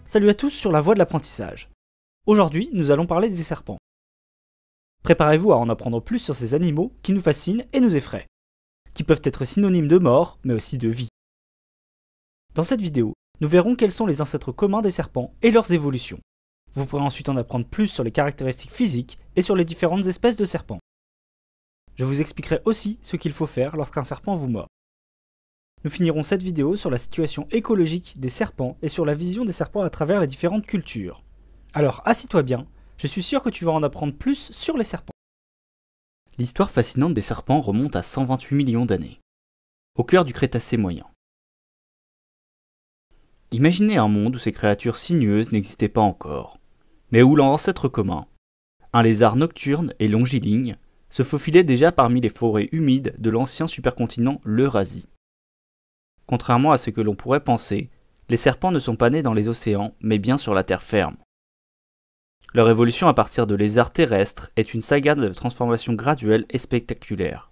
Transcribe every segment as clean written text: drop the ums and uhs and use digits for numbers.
Salut à tous sur la voie de l'apprentissage. Aujourd'hui, nous allons parler des serpents. Préparez-vous à en apprendre plus sur ces animaux qui nous fascinent et nous effraient, qui peuvent être synonymes de mort, mais aussi de vie. Dans cette vidéo, nous verrons quels sont les ancêtres communs des serpents et leurs évolutions. Vous pourrez ensuite en apprendre plus sur les caractéristiques physiques et sur les différentes espèces de serpents. Je vous expliquerai aussi ce qu'il faut faire lorsqu'un serpent vous mord. Nous finirons cette vidéo sur la situation écologique des serpents et sur la vision des serpents à travers les différentes cultures. Alors assis-toi bien, je suis sûr que tu vas en apprendre plus sur les serpents. L'histoire fascinante des serpents remonte à 128 millions d'années, au cœur du Crétacé moyen. Imaginez un monde où ces créatures sinueuses n'existaient pas encore, mais où leur ancêtre commun, un lézard nocturne et longiligne, se faufilait déjà parmi les forêts humides de l'ancien supercontinent l'Eurasie. Contrairement à ce que l'on pourrait penser, les serpents ne sont pas nés dans les océans, mais bien sur la terre ferme. Leur évolution à partir de lézards terrestres est une saga de transformation graduelle et spectaculaire.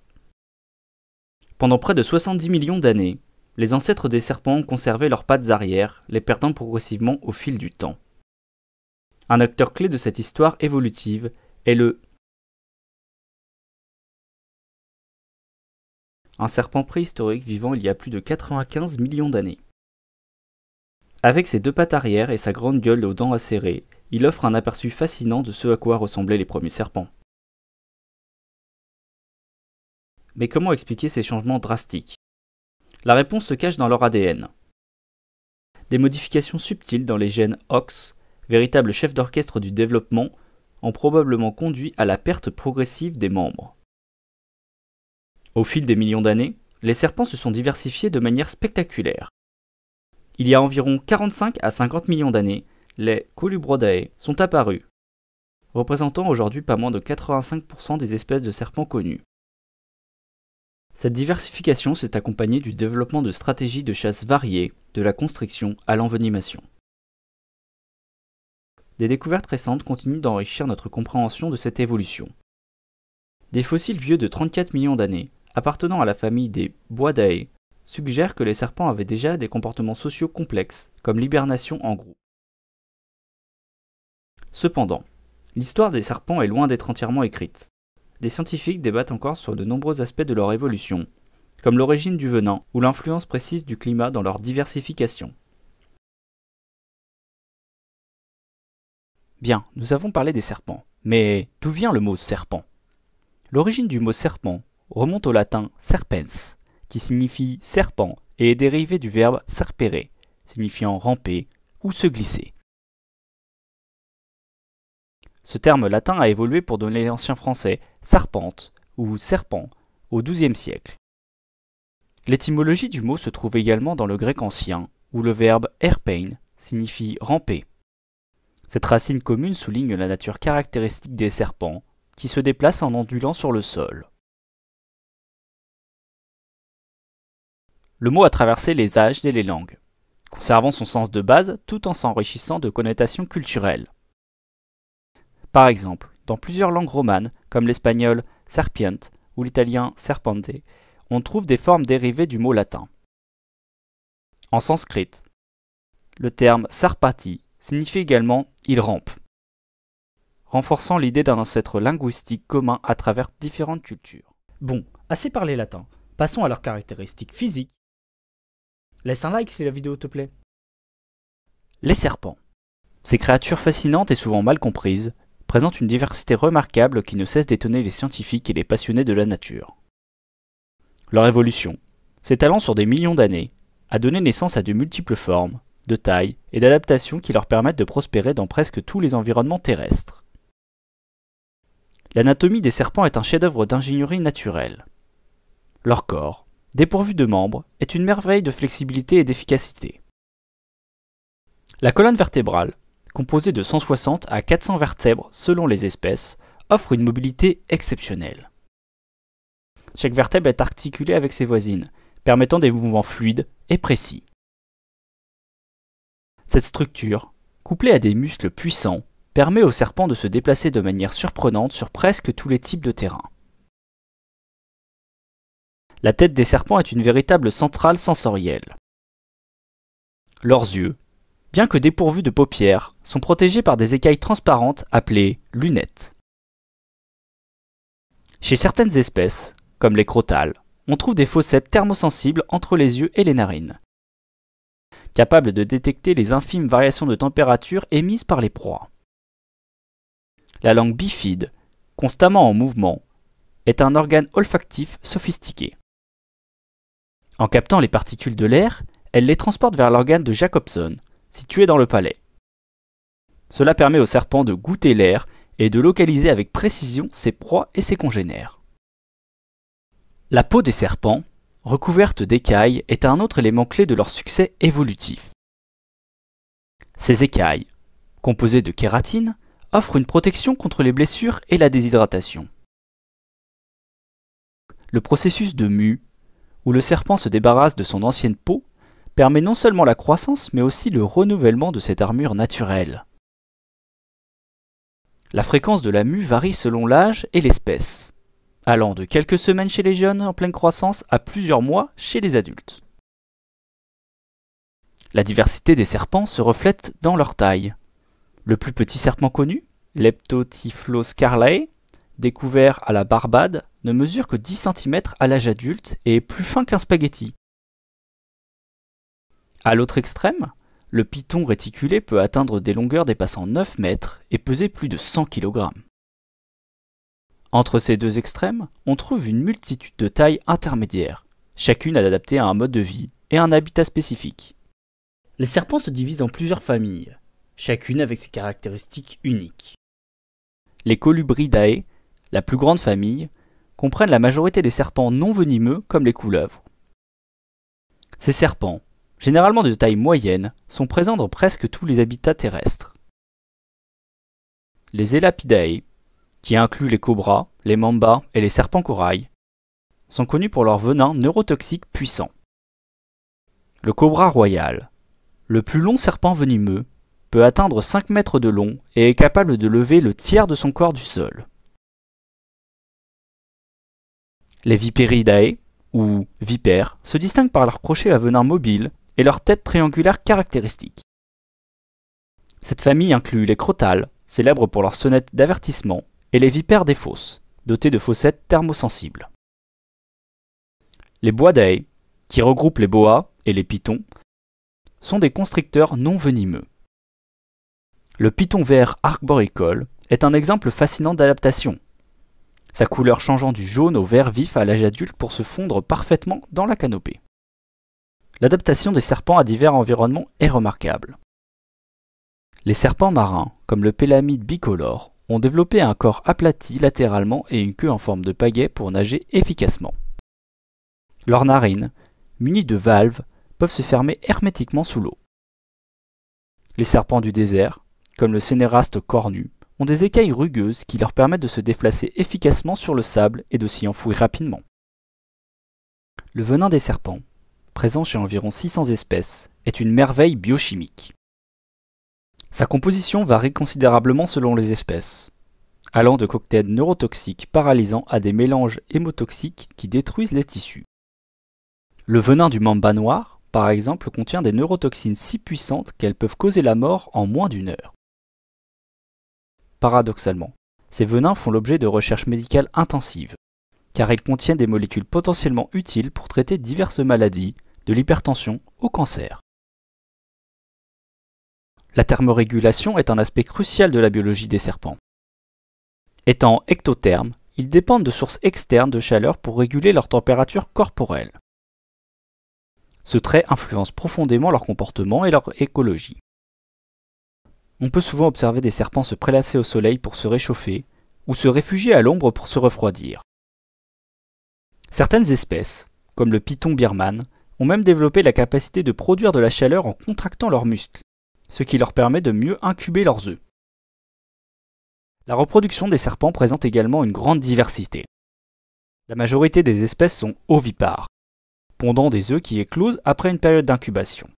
Pendant près de 70 millions d'années, les ancêtres des serpents ont conservé leurs pattes arrière, les perdant progressivement au fil du temps. Un acteur clé de cette histoire évolutive est un serpent préhistorique vivant il y a plus de 95 millions d'années. Avec ses deux pattes arrière et sa grande gueule aux dents acérées, il offre un aperçu fascinant de ce à quoi ressemblaient les premiers serpents. Mais comment expliquer ces changements drastiques ? La réponse se cache dans leur ADN. Des modifications subtiles dans les gènes OX, véritables chefs d'orchestre du développement, ont probablement conduit à la perte progressive des membres. Au fil des millions d'années, les serpents se sont diversifiés de manière spectaculaire. Il y a environ 45 à 50 millions d'années, les Colubroidae sont apparus, représentant aujourd'hui pas moins de 85% des espèces de serpents connues. Cette diversification s'est accompagnée du développement de stratégies de chasse variées, de la constriction à l'envenimation. Des découvertes récentes continuent d'enrichir notre compréhension de cette évolution. Des fossiles vieux de 34 millions d'années, appartenant à la famille des Boidae, suggèrent que les serpents avaient déjà des comportements sociaux complexes, comme l'hibernation en groupe. Cependant, l'histoire des serpents est loin d'être entièrement écrite. Des scientifiques débattent encore sur de nombreux aspects de leur évolution, comme l'origine du venin ou l'influence précise du climat dans leur diversification. Bien, nous avons parlé des serpents, mais d'où vient le mot serpent ? L'origine du mot serpent remonte au latin serpens, qui signifie serpent et est dérivé du verbe serpere, signifiant ramper ou se glisser. Ce terme latin a évolué pour donner l'ancien français sarpente ou serpent au XIIe siècle. L'étymologie du mot se trouve également dans le grec ancien, où le verbe erpein signifie ramper. Cette racine commune souligne la nature caractéristique des serpents, qui se déplacent en ondulant sur le sol. Le mot a traversé les âges et les langues, conservant son sens de base tout en s'enrichissant de connotations culturelles. Par exemple, dans plusieurs langues romanes, comme l'espagnol serpient ou l'italien serpente, on trouve des formes dérivées du mot latin. En sanskrit, le terme sarpati signifie également « il rampe », renforçant l'idée d'un ancêtre linguistique commun à travers différentes cultures. Bon, assez parlé latin, passons à leurs caractéristiques physiques. Laisse un like si la vidéo te plaît. Les serpents. Ces créatures fascinantes et souvent mal comprises présentent une diversité remarquable qui ne cesse d'étonner les scientifiques et les passionnés de la nature. Leur évolution, s'étalant sur des millions d'années, a donné naissance à de multiples formes, de tailles et d'adaptations qui leur permettent de prospérer dans presque tous les environnements terrestres. L'anatomie des serpents est un chef-d'œuvre d'ingénierie naturelle. Leur corps, dépourvu de membres, est une merveille de flexibilité et d'efficacité. La colonne vertébrale, composée de 160 à 400 vertèbres selon les espèces, offre une mobilité exceptionnelle. Chaque vertèbre est articulée avec ses voisines, permettant des mouvements fluides et précis. Cette structure, couplée à des muscles puissants, permet aux serpents de se déplacer de manière surprenante sur presque tous les types de terrain. La tête des serpents est une véritable centrale sensorielle. Leurs yeux, bien que dépourvus de paupières, sont protégés par des écailles transparentes appelées lunettes. Chez certaines espèces, comme les crotales, on trouve des fossettes thermosensibles entre les yeux et les narines, capables de détecter les infimes variations de température émises par les proies. La langue bifide, constamment en mouvement, est un organe olfactif sophistiqué. En captant les particules de l'air, elle les transporte vers l'organe de Jacobson, situé dans le palais. Cela permet au serpent de goûter l'air et de localiser avec précision ses proies et ses congénères. La peau des serpents, recouverte d'écailles, est un autre élément clé de leur succès évolutif. Ces écailles, composées de kératine, offrent une protection contre les blessures et la déshydratation. Le processus de mue, où le serpent se débarrasse de son ancienne peau, permet non seulement la croissance, mais aussi le renouvellement de cette armure naturelle. La fréquence de la mue varie selon l'âge et l'espèce, allant de quelques semaines chez les jeunes en pleine croissance à plusieurs mois chez les adultes. La diversité des serpents se reflète dans leur taille. Le plus petit serpent connu, Leptotyphlos carlae, découvert à la Barbade, ne mesure que 10 cm à l'âge adulte et est plus fin qu'un spaghetti. À l'autre extrême, le python réticulé peut atteindre des longueurs dépassant 9 mètres et peser plus de 100 kg. Entre ces deux extrêmes, on trouve une multitude de tailles intermédiaires, chacune adaptée à un mode de vie et un habitat spécifique. Les serpents se divisent en plusieurs familles, chacune avec ses caractéristiques uniques. Les Colubridae, la plus grande famille, comprennent la majorité des serpents non venimeux comme les couleuvres. Ces serpents, généralement de taille moyenne, sont présents dans presque tous les habitats terrestres. Les Elapidae, qui incluent les cobras, les mambas et les serpents corail, sont connus pour leur venin neurotoxique puissant. Le cobra royal, le plus long serpent venimeux, peut atteindre 5 mètres de long et est capable de lever le tiers de son corps du sol. Les Viperidae, ou vipères, se distinguent par leur crochet à venin mobile et leur tête triangulaire caractéristique. Cette famille inclut les crotales, célèbres pour leur sonnette d'avertissement, et les vipères des fosses, dotés de fossettes thermosensibles. Les Boidae, qui regroupent les boas et les pythons, sont des constricteurs non venimeux. Le python vert arboricole est un exemple fascinant d'adaptation, sa couleur changeant du jaune au vert vif à l'âge adulte pour se fondre parfaitement dans la canopée. L'adaptation des serpents à divers environnements est remarquable. Les serpents marins, comme le pélamide bicolore, ont développé un corps aplati latéralement et une queue en forme de pagaie pour nager efficacement. Leurs narines, munies de valves, peuvent se fermer hermétiquement sous l'eau. Les serpents du désert, comme le Cénéraste cornu, ont des écailles rugueuses qui leur permettent de se déplacer efficacement sur le sable et de s'y enfouir rapidement. Le venin des serpents, présent chez environ 600 espèces, est une merveille biochimique. Sa composition varie considérablement selon les espèces, allant de cocktails neurotoxiques paralysants à des mélanges hémotoxiques qui détruisent les tissus. Le venin du mamba noir, par exemple, contient des neurotoxines si puissantes qu'elles peuvent causer la mort en moins d'1 heure. Paradoxalement, ces venins font l'objet de recherches médicales intensives, car ils contiennent des molécules potentiellement utiles pour traiter diverses maladies, de l'hypertension au cancer. La thermorégulation est un aspect crucial de la biologie des serpents. Étant ectothermes, ils dépendent de sources externes de chaleur pour réguler leur température corporelle. Ce trait influence profondément leur comportement et leur écologie. On peut souvent observer des serpents se prélasser au soleil pour se réchauffer ou se réfugier à l'ombre pour se refroidir. Certaines espèces, comme le python birman, ont même développé la capacité de produire de la chaleur en contractant leurs muscles, ce qui leur permet de mieux incuber leurs œufs. La reproduction des serpents présente également une grande diversité. La majorité des espèces sont ovipares, pondant des œufs qui éclosent après une période d'incubation.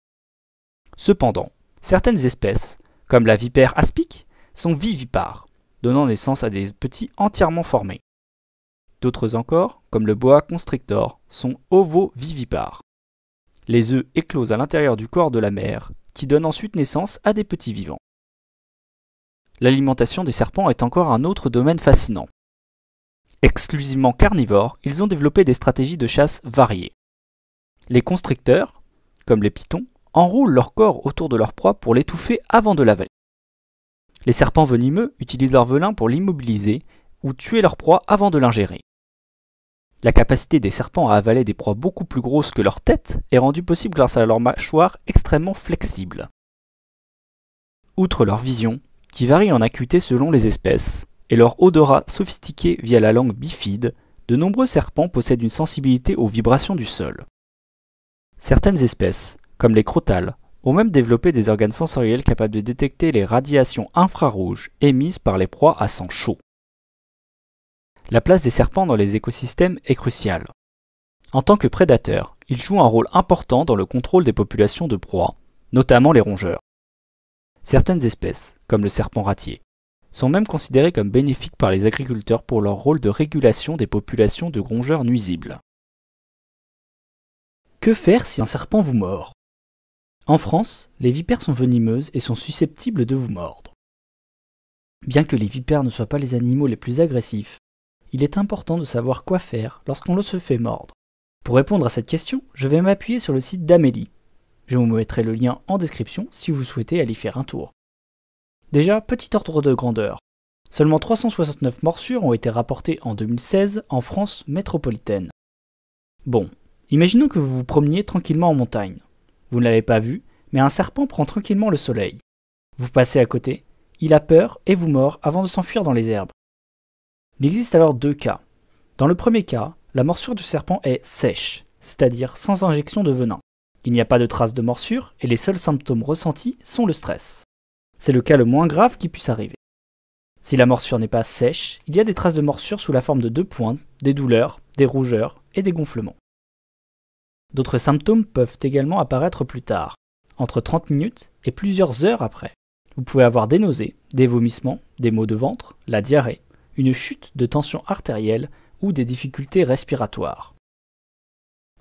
Cependant, certaines espèces, comme la vipère aspic, sont vivipares, donnant naissance à des petits entièrement formés. D'autres encore, comme le boa constrictor, sont ovovivipares. Les œufs éclosent à l'intérieur du corps de la mère, qui donnent ensuite naissance à des petits vivants. L'alimentation des serpents est encore un autre domaine fascinant. Exclusivement carnivores, ils ont développé des stratégies de chasse variées. Les constricteurs, comme les pythons, enroulent leur corps autour de leur proie pour l'étouffer avant de l'avaler. Les serpents venimeux utilisent leur venin pour l'immobiliser ou tuer leur proie avant de l'ingérer. La capacité des serpents à avaler des proies beaucoup plus grosses que leur tête est rendue possible grâce à leur mâchoire extrêmement flexible. Outre leur vision, qui varie en acuité selon les espèces, et leur odorat sophistiqué via la langue bifide, de nombreux serpents possèdent une sensibilité aux vibrations du sol. Certaines espèces, comme les crotales, ont même développé des organes sensoriels capables de détecter les radiations infrarouges émises par les proies à sang chaud. La place des serpents dans les écosystèmes est cruciale. En tant que prédateurs, ils jouent un rôle important dans le contrôle des populations de proies, notamment les rongeurs. Certaines espèces, comme le serpent ratier, sont même considérées comme bénéfiques par les agriculteurs pour leur rôle de régulation des populations de rongeurs nuisibles. Que faire si un serpent vous mord ? En France, les vipères sont venimeuses et sont susceptibles de vous mordre. Bien que les vipères ne soient pas les animaux les plus agressifs, il est important de savoir quoi faire lorsqu'on se fait mordre. Pour répondre à cette question, je vais m'appuyer sur le site d'Amélie. Je vous mettrai le lien en description si vous souhaitez aller faire un tour. Déjà, petit ordre de grandeur. Seulement 369 morsures ont été rapportées en 2016 en France métropolitaine. Bon, imaginons que vous vous promeniez tranquillement en montagne. Vous ne l'avez pas vu, mais un serpent prend tranquillement le soleil. Vous passez à côté, il a peur et vous mord avant de s'enfuir dans les herbes. Il existe alors deux cas. Dans le premier cas, la morsure du serpent est sèche, c'est-à-dire sans injection de venin. Il n'y a pas de traces de morsure et les seuls symptômes ressentis sont le stress. C'est le cas le moins grave qui puisse arriver. Si la morsure n'est pas sèche, il y a des traces de morsure sous la forme de 2 pointes, des douleurs, des rougeurs et des gonflements. D'autres symptômes peuvent également apparaître plus tard, entre 30 minutes et plusieurs heures après. Vous pouvez avoir des nausées, des vomissements, des maux de ventre, la diarrhée, une chute de tension artérielle ou des difficultés respiratoires.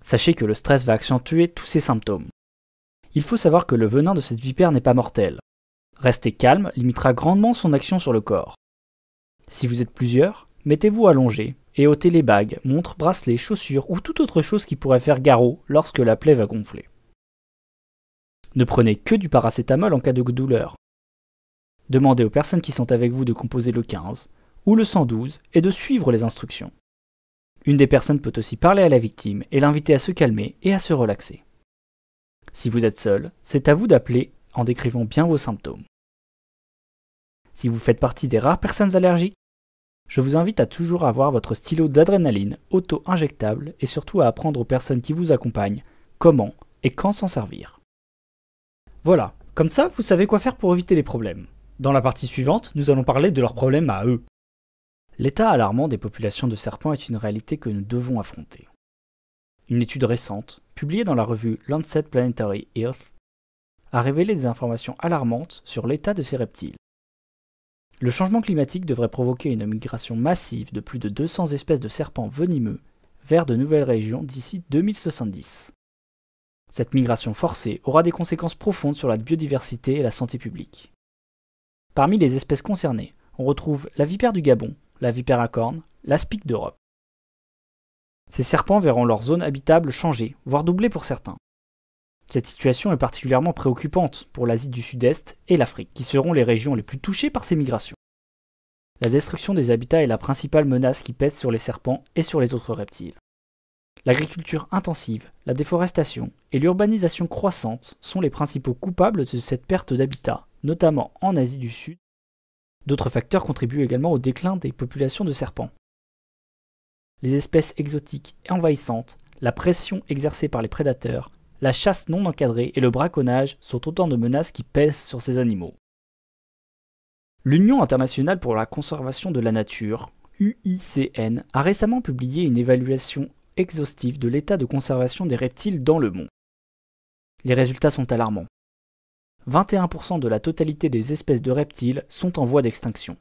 Sachez que le stress va accentuer tous ces symptômes. Il faut savoir que le venin de cette vipère n'est pas mortel. Rester calme limitera grandement son action sur le corps. Si vous êtes plusieurs, mettez-vous allongé et ôtez les bagues, montres, bracelets, chaussures ou toute autre chose qui pourrait faire garrot lorsque la plaie va gonfler. Ne prenez que du paracétamol en cas de douleur. Demandez aux personnes qui sont avec vous de composer le 15 ou le 112 et de suivre les instructions. Une des personnes peut aussi parler à la victime et l'inviter à se calmer et à se relaxer. Si vous êtes seul, c'est à vous d'appeler en décrivant bien vos symptômes. Si vous faites partie des rares personnes allergiques, je vous invite à toujours avoir votre stylo d'adrénaline auto-injectable et surtout à apprendre aux personnes qui vous accompagnent comment et quand s'en servir. Voilà, comme ça vous savez quoi faire pour éviter les problèmes. Dans la partie suivante, nous allons parler de leurs problèmes à eux. L'état alarmant des populations de serpents est une réalité que nous devons affronter. Une étude récente, publiée dans la revue Lancet Planetary Health, a révélé des informations alarmantes sur l'état de ces reptiles. Le changement climatique devrait provoquer une migration massive de plus de 200 espèces de serpents venimeux vers de nouvelles régions d'ici 2070. Cette migration forcée aura des conséquences profondes sur la biodiversité et la santé publique. Parmi les espèces concernées, on retrouve la vipère du Gabon, la vipère à cornes, l'aspic d'Europe. Ces serpents verront leur zone habitable changer, voire doubler pour certains. Cette situation est particulièrement préoccupante pour l'Asie du Sud-Est et l'Afrique, qui seront les régions les plus touchées par ces migrations. La destruction des habitats est la principale menace qui pèse sur les serpents et sur les autres reptiles. L'agriculture intensive, la déforestation et l'urbanisation croissante sont les principaux coupables de cette perte d'habitat, notamment en Asie du Sud. D'autres facteurs contribuent également au déclin des populations de serpents. Les espèces exotiques et envahissantes, la pression exercée par les prédateurs, la chasse non encadrée et le braconnage sont autant de menaces qui pèsent sur ces animaux. L'Union internationale pour la conservation de la nature, UICN, a récemment publié une évaluation exhaustive de l'état de conservation des reptiles dans le monde. Les résultats sont alarmants. 21% de la totalité des espèces de reptiles sont en voie d'extinction.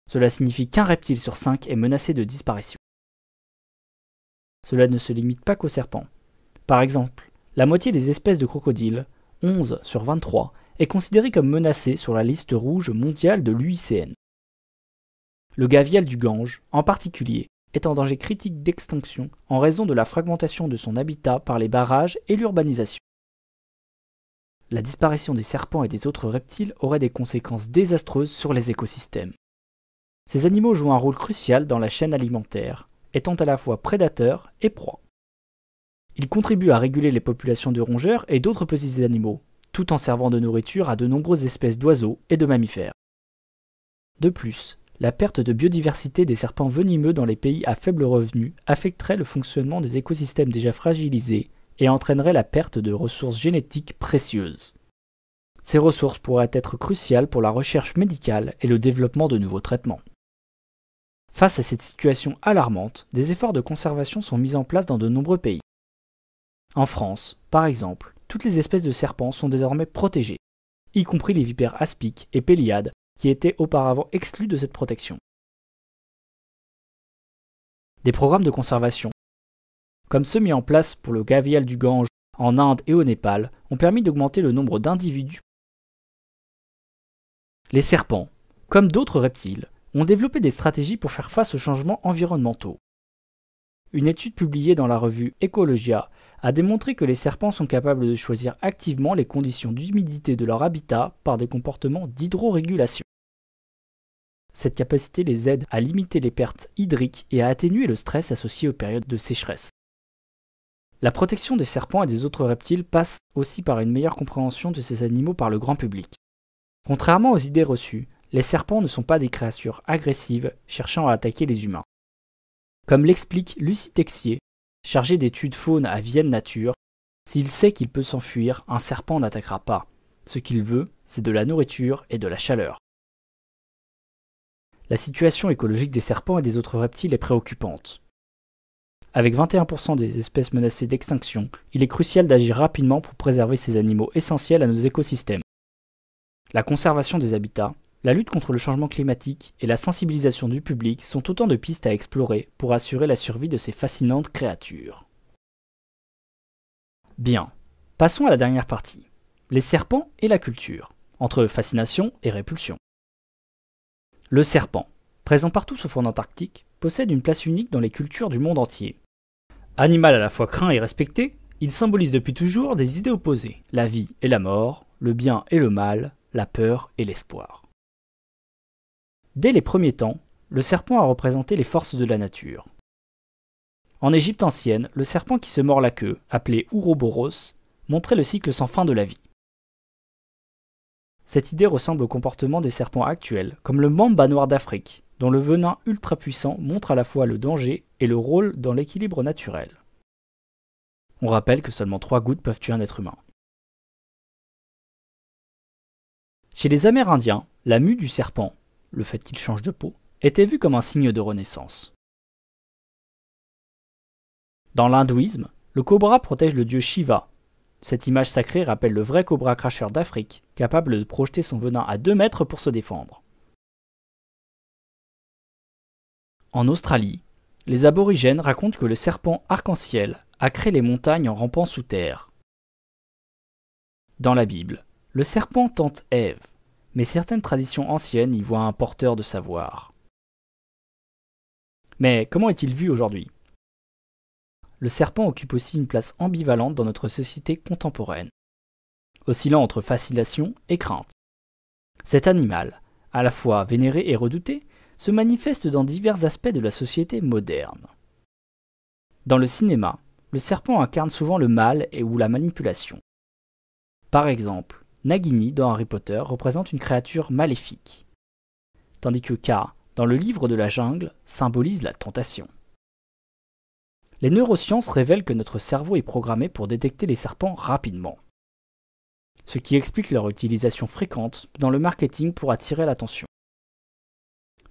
Cela signifie qu'un reptile sur 5 est menacé de disparition. Cela ne se limite pas qu'aux serpents. Par exemple, la moitié des espèces de crocodiles 11 sur 23, est considéré comme menacé sur la liste rouge mondiale de l'UICN. Le gavial du Gange, en particulier, est en danger critique d'extinction en raison de la fragmentation de son habitat par les barrages et l'urbanisation. La disparition des serpents et des autres reptiles aurait des conséquences désastreuses sur les écosystèmes. Ces animaux jouent un rôle crucial dans la chaîne alimentaire, étant à la fois prédateurs et proies. Ils contribuent à réguler les populations de rongeurs et d'autres petits animaux, tout en servant de nourriture à de nombreuses espèces d'oiseaux et de mammifères. De plus, la perte de biodiversité des serpents venimeux dans les pays à faible revenu affecterait le fonctionnement des écosystèmes déjà fragilisés et entraînerait la perte de ressources génétiques précieuses. Ces ressources pourraient être cruciales pour la recherche médicale et le développement de nouveaux traitements. Face à cette situation alarmante, des efforts de conservation sont mis en place dans de nombreux pays. En France, par exemple, toutes les espèces de serpents sont désormais protégées, y compris les vipères aspics et péliades qui étaient auparavant exclus de cette protection. Des programmes de conservation, comme ceux mis en place pour le gavial du Gange en Inde et au Népal, ont permis d'augmenter le nombre d'individus. Les serpents, comme d'autres reptiles, ont développé des stratégies pour faire face aux changements environnementaux. Une étude publiée dans la revue Ecologia a démontré que les serpents sont capables de choisir activement les conditions d'humidité de leur habitat par des comportements d'hydrorégulation. Cette capacité les aide à limiter les pertes hydriques et à atténuer le stress associé aux périodes de sécheresse. La protection des serpents et des autres reptiles passe aussi par une meilleure compréhension de ces animaux par le grand public. Contrairement aux idées reçues, les serpents ne sont pas des créatures agressives cherchant à attaquer les humains. Comme l'explique Lucie Texier, chargée d'études faune à Vienne Nature, s'il sait qu'il peut s'enfuir, un serpent n'attaquera pas. Ce qu'il veut, c'est de la nourriture et de la chaleur. La situation écologique des serpents et des autres reptiles est préoccupante. Avec 21% des espèces menacées d'extinction, il est crucial d'agir rapidement pour préserver ces animaux essentiels à nos écosystèmes. La conservation des habitats, la lutte contre le changement climatique et la sensibilisation du public sont autant de pistes à explorer pour assurer la survie de ces fascinantes créatures. Bien, passons à la dernière partie. Les serpents et la culture, entre fascination et répulsion. Le serpent, présent partout sauf en Antarctique, possède une place unique dans les cultures du monde entier. Animal à la fois craint et respecté, il symbolise depuis toujours des idées opposées, la vie et la mort, le bien et le mal, la peur et l'espoir. Dès les premiers temps, le serpent a représenté les forces de la nature. En Égypte ancienne, le serpent qui se mord la queue, appelé Ouroboros, montrait le cycle sans fin de la vie. Cette idée ressemble au comportement des serpents actuels, comme le mamba noir d'Afrique, dont le venin ultra puissant montre à la fois le danger et le rôle dans l'équilibre naturel. On rappelle que seulement 3 gouttes peuvent tuer un être humain. Chez les Amérindiens, la mue du serpent, le fait qu'il change de peau, était vu comme un signe de renaissance. Dans l'hindouisme, le cobra protège le dieu Shiva. Cette image sacrée rappelle le vrai cobra cracheur d'Afrique, capable de projeter son venin à 2 mètres pour se défendre. En Australie, les aborigènes racontent que le serpent arc-en-ciel a créé les montagnes en rampant sous terre. Dans la Bible, le serpent tente Ève, mais certaines traditions anciennes y voient un porteur de savoir. Mais comment est-il vu aujourd'hui ? Le serpent occupe aussi une place ambivalente dans notre société contemporaine, oscillant entre fascination et crainte. Cet animal, à la fois vénéré et redouté, se manifeste dans divers aspects de la société moderne. Dans le cinéma, le serpent incarne souvent le mal ou la manipulation. Par exemple, Nagini dans Harry Potter représente une créature maléfique, tandis que Kaa, dans le livre de la jungle, symbolise la tentation. Les neurosciences révèlent que notre cerveau est programmé pour détecter les serpents rapidement, ce qui explique leur utilisation fréquente dans le marketing pour attirer l'attention.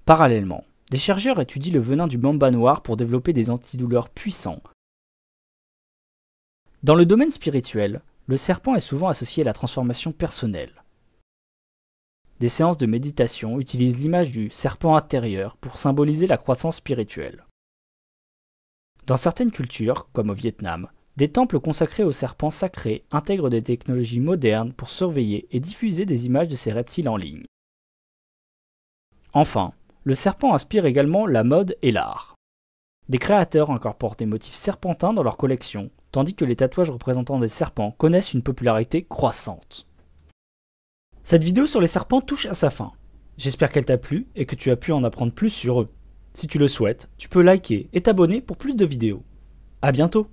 Parallèlement, des chercheurs étudient le venin du mamba noir pour développer des antidouleurs puissants. Dans le domaine spirituel, le serpent est souvent associé à la transformation personnelle. Des séances de méditation utilisent l'image du serpent intérieur pour symboliser la croissance spirituelle. Dans certaines cultures, comme au Vietnam, Des temples consacrés aux serpents sacrés intègrent des technologies modernes pour surveiller et diffuser des images de ces reptiles en ligne. Enfin, le serpent inspire également la mode et l'art. Des créateurs incorporent des motifs serpentins dans leurs collections, tandis que les tatouages représentant des serpents connaissent une popularité croissante. Cette vidéo sur les serpents touche à sa fin. J'espère qu'elle t'a plu et que tu as pu en apprendre plus sur eux. Si tu le souhaites, tu peux liker et t'abonner pour plus de vidéos. À bientôt!